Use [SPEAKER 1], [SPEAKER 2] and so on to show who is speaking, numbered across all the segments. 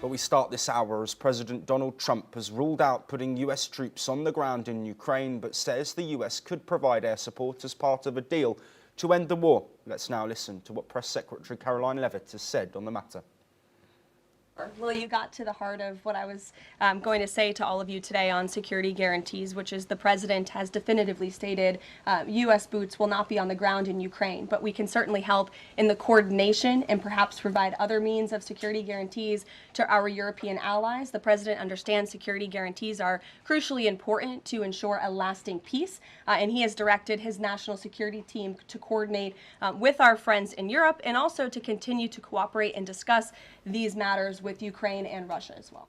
[SPEAKER 1] But we start this hour as President Donald Trump has ruled out putting US troops on the ground in Ukraine, but says the US could provide air support as part of a deal to end the war. Let's now listen to what Press Secretary Caroline Leavitt has said on the matter.
[SPEAKER 2] Well, you got to the heart of what I was going to say to all of you today on security guarantees, which is the president has definitively stated U.S. boots will not be on the ground in Ukraine, but we can certainly help in the coordination and perhaps provide other means of security guarantees to our European allies. The president understands security guarantees are crucially important to ensure a lasting peace, and he has directed his national security team to coordinate with our friends in Europe and also to continue to cooperate and discuss these matters with Ukraine and Russia as well.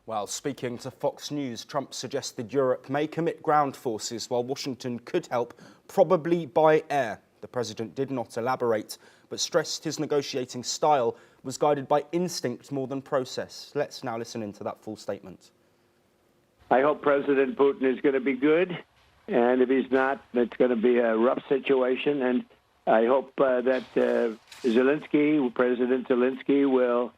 [SPEAKER 1] Well, speaking to Fox News, Trump suggested Europe may commit ground forces while Washington could help, probably by air. The president did not elaborate, but stressed his negotiating style was guided by instinct more than process. Let's now listen into that full statement.
[SPEAKER 3] I hope President Putin is going to be good, and if he's not, it's going to be a rough situation. And I hope that President Zelensky will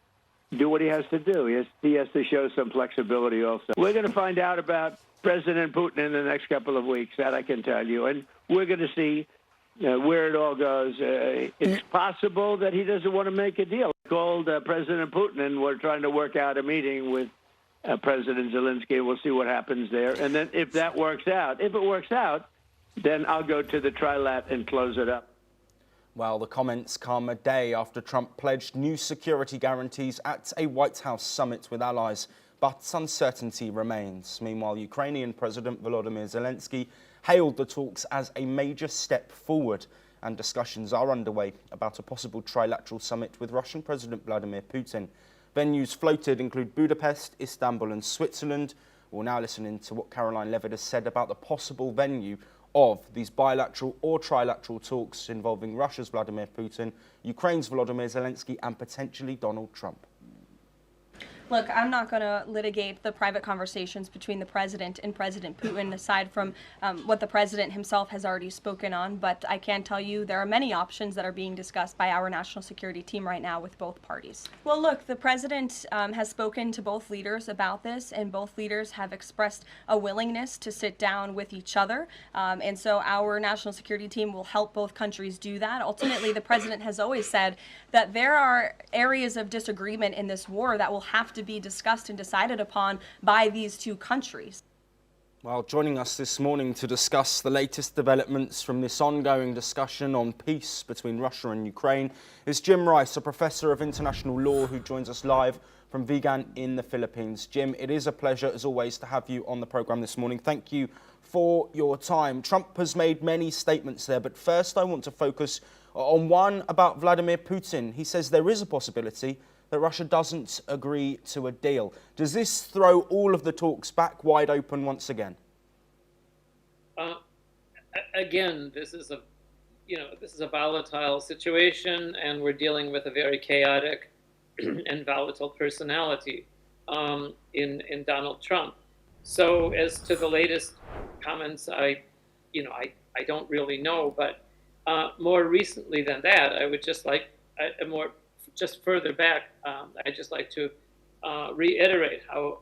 [SPEAKER 3] do what he has to do. He has to show some flexibility also. We're going to find out about President Putin in the next couple of weeks, that I can tell you. And we're going to see where it all goes. It's possible that he doesn't want to make a deal. I called President Putin, and we're trying to work out a meeting with President Zelenskiy. We'll see what happens there. And then if it works out, then I'll go to the trilateral and close it up.
[SPEAKER 1] Well, the comments come a day after Trump pledged new security guarantees at a White House summit with allies, but uncertainty remains. Meanwhile, Ukrainian President Volodymyr Zelensky hailed the talks as a major step forward, and discussions are underway about a possible trilateral summit with Russian President Vladimir Putin. Venues floated include Budapest, Istanbul and Switzerland. We'll now listen in to what Caroline Leavitt has said about the possible venue of these bilateral or trilateral talks involving Russia's Vladimir Putin, Ukraine's Volodymyr Zelensky and potentially Donald Trump.
[SPEAKER 2] Look, I'm not going to litigate the private conversations between the president and President Putin, aside from what the president himself has already spoken on. But I can tell you there are many options that are being discussed by our national security team right now with both parties. Well, look, the president has spoken to both leaders about this, and both leaders have expressed a willingness to sit down with each other. And so our national security team will help both countries do that. Ultimately, the president has always said that there are areas of disagreement in this war that will have to be discussed and decided upon by these two countries.
[SPEAKER 1] Well, joining us this morning to discuss the latest developments from this ongoing discussion on peace between Russia and Ukraine is Jim Rice, a professor of international law who joins us live from Vigan in the Philippines. Jim, it is a pleasure, as always, to have you on the programme this morning. Thank you for your time. Trump has made many statements there, but first I want to focus on one about Vladimir Putin. He says there is a possibility that Russia doesn't agree to a deal. Does this throw all of the talks back wide open once again?
[SPEAKER 4] Again, this is a volatile situation, and we're dealing with a very chaotic and volatile personality in Donald Trump. So, as to the latest comments, I don't really know, but more recently than that, I would just like just further back, I'd just like to reiterate how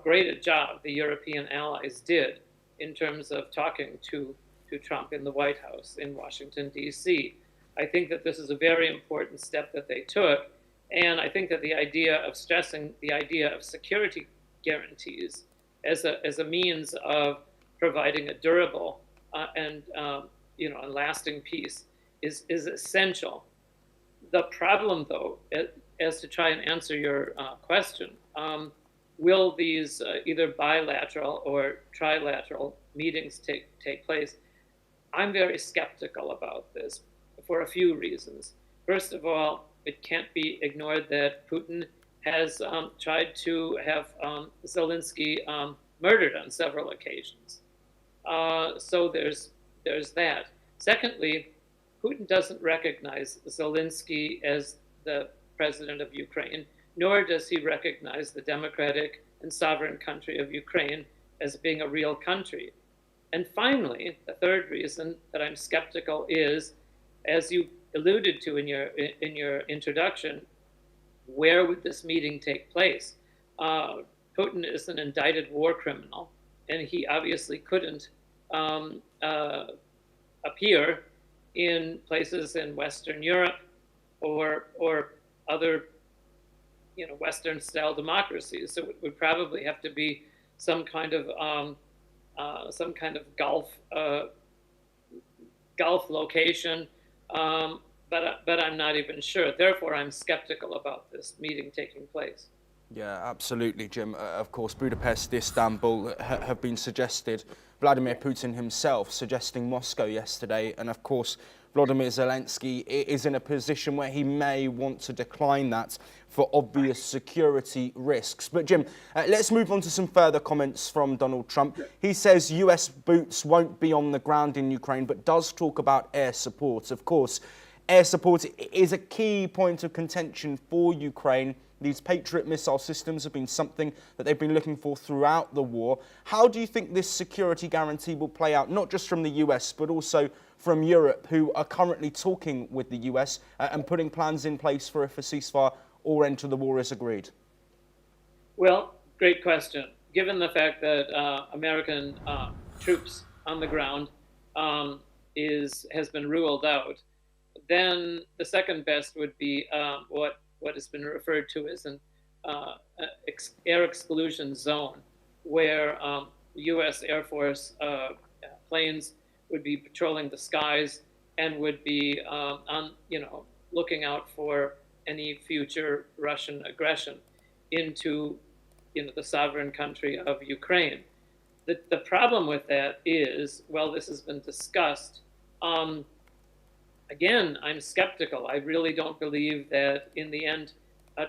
[SPEAKER 4] great a job the European allies did in terms of talking to Trump in the White House in Washington, D.C. I think that this is a very important step that they took, and I think that the idea of stressing the idea of security guarantees as a means of providing a durable and lasting peace is essential. The problem, though, as to try and answer your question, will these either bilateral or trilateral meetings take place? I'm very skeptical about this for a few reasons. First of all, it can't be ignored that Putin has tried to have Zelensky murdered on several occasions. So there's that. Secondly, Putin doesn't recognize Zelensky as the president of Ukraine, nor does he recognize the democratic and sovereign country of Ukraine as being a real country. And finally, the third reason that I'm skeptical is, as you alluded to in your introduction, where would this meeting take place? Putin is an indicted war criminal, and he obviously couldn't appear in places in Western Europe or other, Western-style democracies. So it would probably have to be some kind of Gulf location, but I'm not even sure. Therefore, I'm skeptical about this meeting taking place.
[SPEAKER 1] Yeah, absolutely, Jim. Of course, Budapest, Istanbul have been suggested. Vladimir Putin himself suggesting Moscow yesterday. And of course, Volodymyr Zelensky is in a position where he may want to decline that for obvious security risks. But Jim, let's move on to some further comments from Donald Trump. He says US boots won't be on the ground in Ukraine, but does talk about air support. Of course, air support is a key point of contention for Ukraine. These Patriot missile systems have been something that they've been looking for throughout the war. How do you think this security guarantee will play out, not just from the US, but also from Europe, who are currently talking with the US and putting plans in place for if a ceasefire or end to the war is agreed?
[SPEAKER 4] Well, great question. Given the fact that American troops on the ground has been ruled out, then the second best would be what has been referred to as an air exclusion zone, where U.S. Air Force planes would be patrolling the skies and would be looking out for any future Russian aggression into the sovereign country of Ukraine. The problem with that is, well, this has been discussed. Again, I'm skeptical. I really don't believe that in the end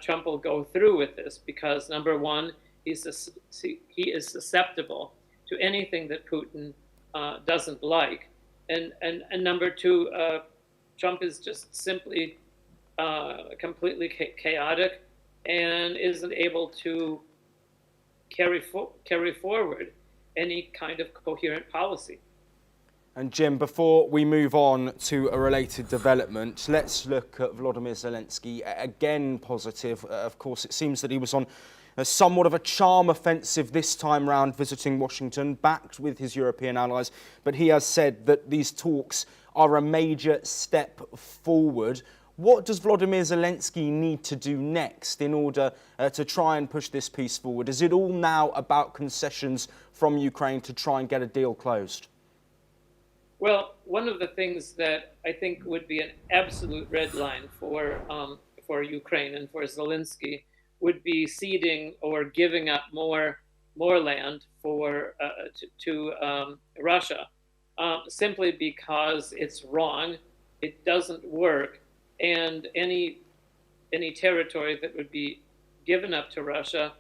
[SPEAKER 4] Trump will go through with this because, number one, he is susceptible to anything that Putin doesn't like. And number two, Trump is just simply completely chaotic and isn't able to carry forward any kind of coherent policy.
[SPEAKER 1] And Jim, before we move on to a related development, let's look at Volodymyr Zelensky, again positive. Of course, it seems that he was on somewhat of a charm offensive this time round, visiting Washington, backed with his European allies. But he has said that these talks are a major step forward. What does Volodymyr Zelensky need to do next in order to try and push this peace forward? Is it all now about concessions from Ukraine to try and get a deal closed?
[SPEAKER 4] Well, one of the things that I think would be an absolute red line for Ukraine and for Zelensky would be ceding or giving up more land to Russia, simply because it's wrong, it doesn't work, and any territory that would be given up to Russia,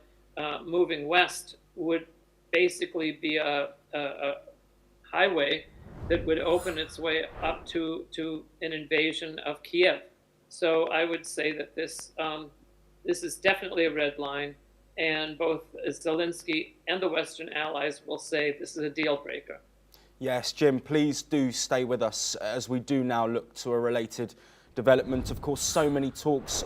[SPEAKER 4] moving west, would basically be a highway that would open its way up to an invasion of Kiev. So I would say that this is definitely a red line, and both Zelensky and the Western allies will say this is a deal breaker.
[SPEAKER 1] Yes, Jim, please do stay with us as we do now look to a related development. Of course, so many talks